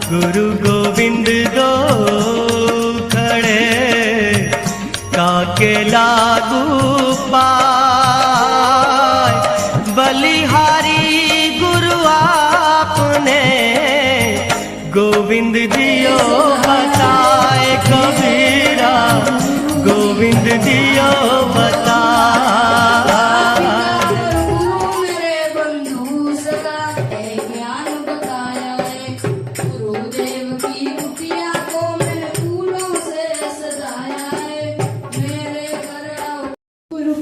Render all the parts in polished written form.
गुरु गोविंद दो खड़े काके लागू पाय बलिहारी गुरु आपने गोविंद दियो बताए कबीरा गोविंद दियो बताए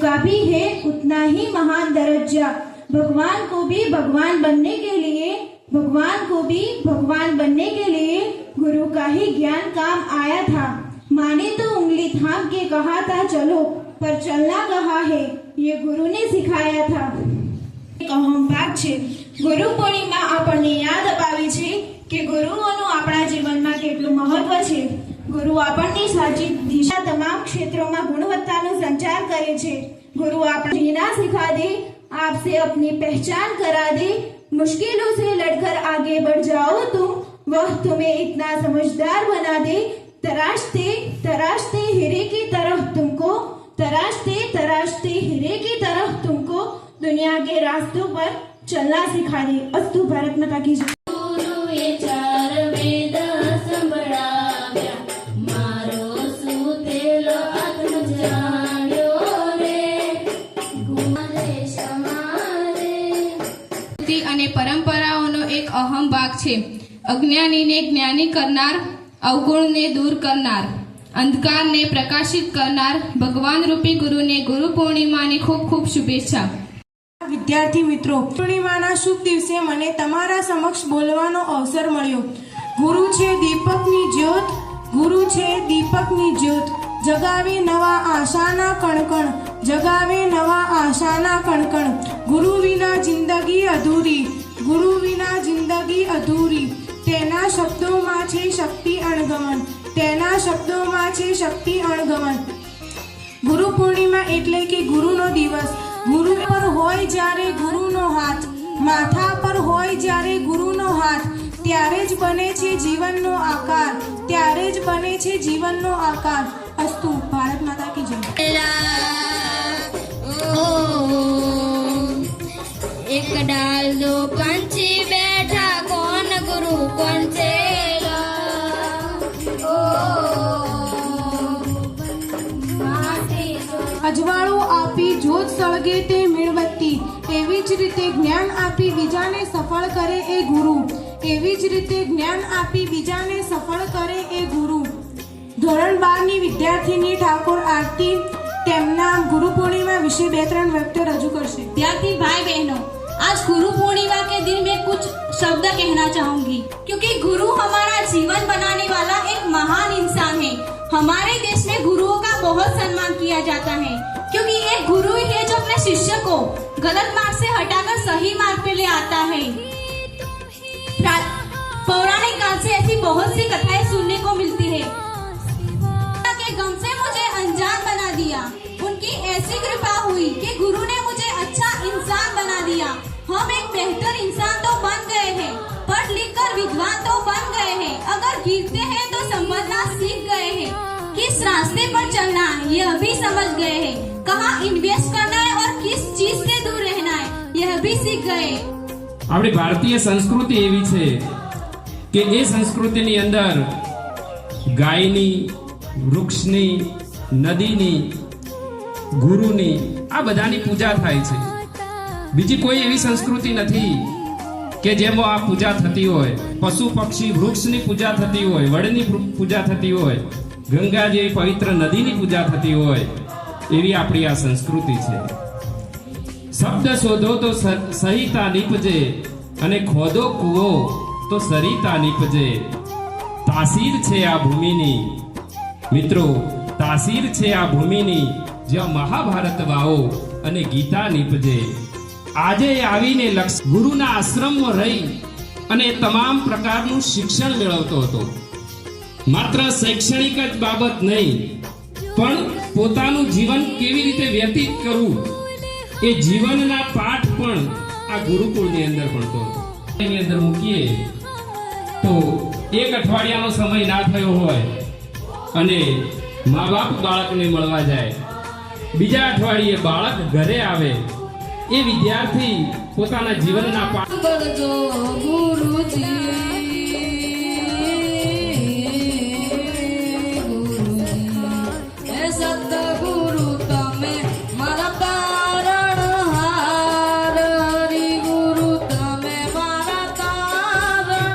का भी है उतना ही महान दर्जा। भगवान को भी भगवान बनने के लिए गुरु का ही ज्ञान काम आया था। माने तो उंगली थाम के कहा था चलो, पर चलना कहा है ये गुरु ने सिखाया था। એક અહમ ભાગ છે। ગુરુ પૂર્ણિમા આપણને યાદ અપાવે છે કે ગુરુઓનું આપણા જીવનમાં કેટલું મહત્વ છે। गुरु આપણને સાચી દિશા તમામ ક્ષેત્રોમાં ગુણવત્તાનો સંચાર કરે છે। गुरु आपने जीना सिखा दे, आपसे अपनी पहचान करा दे, मुश्किलों से लड़कर आगे बढ़ जाओ तुम, वह तुम्हें इतना समझदार बना दे। तराशते तराशते हीरे की तरफ तुमको दुनिया के रास्तों पर चलना सिखा दे। अस्तु। भारत माता की जय। અને પરંપરાઓનો એક અહમ ભાગ છે। અજ્ઞાનીને જ્ઞાની કરનાર, અવગુણને દૂર કરનાર, અંધકારને પ્રકાશિત કરનાર ભગવાન રૂપી ગુરુને ગુરુ પૂર્ણિમાની ખૂબ ખૂબ શુભેચ્છા। વિદ્યાર્થી મિત્રો, પૂર્ણિમાના શુભ દિવસે મને તમારા સમક્ષ બોલવાનો અવસર મળ્યો। ગુરુ છે દીપકની જ્યોત, જગાવે નવા આશાના કણકણ, ગુરુ વિના જિંદગી અધૂરી, તેના શબ્દોમાં છે શક્તિ અણગમન। ગુરુ પૂર્ણિમા એટલે કે ગુરુનો દિવસ। ગુરુ પર હોય જ્યારે ગુરુનો હાથ, માથા પર હોય જ્યારે ગુરુનો હાથ, ત્યારે જ બને છે જીવનનો આકાર। અસ્તુ। ભારત માતા કી જય। एक डाल दो पंछी बैठा, कौन गुरु कौन चेला। અજવાળું આપી જોત સળગે તે મીણબત્તી, એવી જ રીતે જ્ઞાન આપી બીજાને સફળ કરે એ ગુરુ। ધોરણ 12 ની વિદ્યાર્થીની ઠાકોર આરતી તેમના ગુરુ પૂર્णिमा विषय 2-3 वाक्य रजू करશે। विद्यार्थी भाई बहनों, आज गुरु पूर्णिमा के दिन मैं कुछ शब्द कहना चाहूंगी, क्योंकि गुरु हमारा जीवन बनाने वाला एक महान इंसान है। हमारे देश में गुरुओं का बहुत सम्मान किया जाता है, क्योंकि एक गुरु ही है जो अपने शिष्य को गलत मार्ग से हटाकर सही मार्ग पे ले आता है। पौराणिक काल से ऐसी बहुत सी कथाएं सुनने को मिलती है कि गम से मुझे अनजान बना दिया, उनकी ऐसी कृपा हुई कि गुरु ने मुझे अच्छा इंसान बना दिया। हम एक बेहतर इंसान तो बन गए हैं, पढ़ लिख कर विद्वान तो बन गए हैं, अगर गिरते हैं तो समझना सीख गए हैं, किस रास्ते पर चलना है यह भी समझ गए हैं, कहाँ इन्वेस्ट करना है और किस चीज से दूर रहना है यह भी सीख गए। આપણી ભારતીય સંસ્કૃતિ એવી છે કે એ સંસ્કૃતિની અંદર ગાયની, વૃક્ષની, નદીની, ગુરુની આ બધાની પૂજા થાય છે। બીજી કોઈ એવી સંસ્કૃતિ નથી કે જેમાં આ પૂજા થતી હોય। પશુ પક્ષી વૃક્ષની પૂજા થતી હોય, વડની પૂજા થતી હોય, ગંગા જેવી પવિત્ર નદીની પૂજા થતી હોય, એવી આપણી આ સંસ્કૃતિ છે। શબ્દ શોધો તો સહિતા નીપજે, અને ખોદો કૂવો તો સરિતા નીપજે। તાસીર છે આ ભૂમિની મિત્રો, તાસીર છે આ ભૂમિની, જ્યાં મહાભારત વાવો અને ગીતા નીપજે। આજે આવીને ગુરુના આશ્રમમાં રહી અને તમામ પ્રકારનું શિક્ષણ મેળવતો હતો। માત્ર શૈક્ષણિક જ બાબત નહીં, પણ પોતાનું જીવન કેવી રીતે વ્યતીત કરવું એ જીવનના પાઠ પણ આ ગુરુકુળની અંદર ભણતો હતો। એની અંદર મૂકીએ તો એક અઠવાડિયાનો સમય ના થયો હોય અને મા બાપ બાળકને મળવા જાય, બીજા અઠવાડિયે બાળક ઘરે આવે, એ વિદ્યાર્થી પોતાના જીવનના સાંભળજો ગુરુજી, એ સતગુરુ તમે મારા તારણહાર, હરિગુરુ તમે મારા તારણહાર,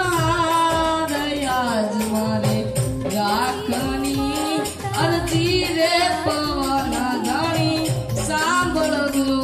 આજ મારે રાખની અરજી રે પવન ધણી, સાંભળજો